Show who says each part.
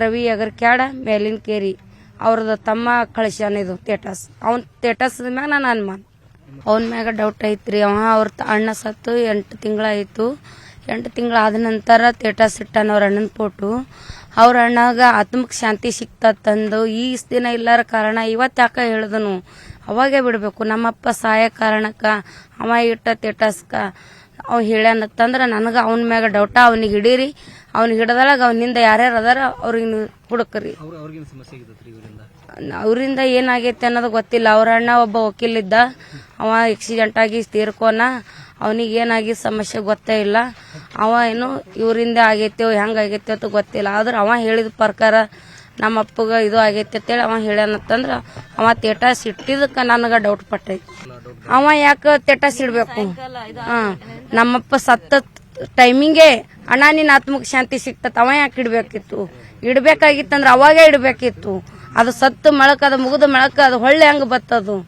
Speaker 1: ರವಿ ಅಗರ್ಕ್ಯಾಡ ಮೇಲಿನ ಕೇರಿ ಅವ್ರದ್ದು ತಮ್ಮ ಕಳಿಸ್ಯಾನ ಇದು ಸ್ಟೇಟಸ್. ಅವ್ನ ಸ್ಟೇಟಸ್ ಮ್ಯಾಗ ನಾನು ಅನುಮಾನ, ಅವನ ಮ್ಯಾಗ ಡೌಟ್ ಐತ್ರಿ. ಅವ್ರ ಅಣ್ಣ ಸತ್ತು 8 ತಿಂಗಳಾಯಿತು. 8 ತಿಂಗಳಾದ ನಂತರ ಸ್ಟೇಟಸ್ ಇಟ್ಟಾನ ಅವ್ರ ಅಣ್ಣನ ಫೋಟೋ. ಅವ್ರ ಅಣ್ಣಗ ಆತ್ಮಕ್ ಶಾಂತಿ ಸಿಕ್ತಂದು ಈ ದಿನ ಇಲ್ಲಾರ ಕಾರಣ ಇವತ್ತು ಯಾಕ ಹೇಳಿದನು, ಅವಾಗೇ ಬಿಡ್ಬೇಕು. ನಮ್ಮಪ್ಪ ಸಾಯ ಕಾರಣಕ್ಕ ಅವ ಇಟ್ಟ ಸ್ಟೇಟಸ್ಕ ಅವ್ ಹೇಳ್ಯಾನತ್ತಂದ್ರ ನನಗೆ ಅವನ ಮ್ಯಾಗ ಡೌಟ. ಅವನಿಗೆ ಹಿಡೀರಿ, ಅವ್ನಿಗೆ ಹಿಡದೊಳಗ ಅವನಿಂದ ಯಾರ್ಯಾರು ಅದಾರ ಅವ್ರಿಗೆ ಹುಡುಕ್ರಿ. ಅವರಿಂದ ಏನಾಗೈತೆ ಅನ್ನೋದು ಗೊತ್ತಿಲ್ಲ. ಅವ್ರ ಅಣ್ಣ ಒಬ್ಬ ವಕೀಲಿದ್ದ, ಅವ ಆಕ್ಸಿಡೆಂಟ್ ಆಗಿ ತೀರ್ಕೋನ. ಅವನಿಗೆ ಏನಾಗಿ ಸಮಸ್ಯೆ ಗೊತ್ತೇ ಇಲ್ಲ. ಅವ ಏನು ಇವರಿಂದ ಆಗೈತೆ ಹೆಂಗಾಗೈತೆ ಅಂತ ಗೊತ್ತಿಲ್ಲ. ಆದ್ರೆ ಅವ ಹೇಳಿದ ಪ್ರಕಾರ ನಮ್ಮ ಅಪ್ಪಗ ಇದು ಆಗೈತೆ ಅಂತೇಳಿ ಅವ ಹೇಳ್ಯಾನತ್ತಂದ್ರ ಅವ ಸ್ಟೇಟಸ್ ಇಟ್ಟಿದ್ದಕ್ಕ ನನಗ ಡೌಟ್ ಪಟ್ಟೈತಿ. ಅವ ಯಾಕ ಸ್ಟೇಟಸ್ ಇಡ್ಬೇಕು? ನಮ್ಮಪ್ಪ ಸತ್ತ ಟೈಮಿಂಗೆ ಅಣ್ಣ ನಿನ್ನ ಆತ್ಮಕ್ ಶಾಂತಿ ಸಿಕ್ತತ್, ಅವ ಯಾಕೆ ಇಡ್ಬೇಕಿತ್ತು? ಇಡ್ಬೇಕಾಗಿತ್ತಂದ್ರ ಅವಾಗೇ ಇಡ್ಬೇಕಿತ್ತು. ಅದು ಸತ್ತು ಮಳಕ, ಅದು ಮುಗಿದ ಮಳಕ ಅದು ಹೊಳ್ಳಿ ಹಂಗ ಬತ್ತದು.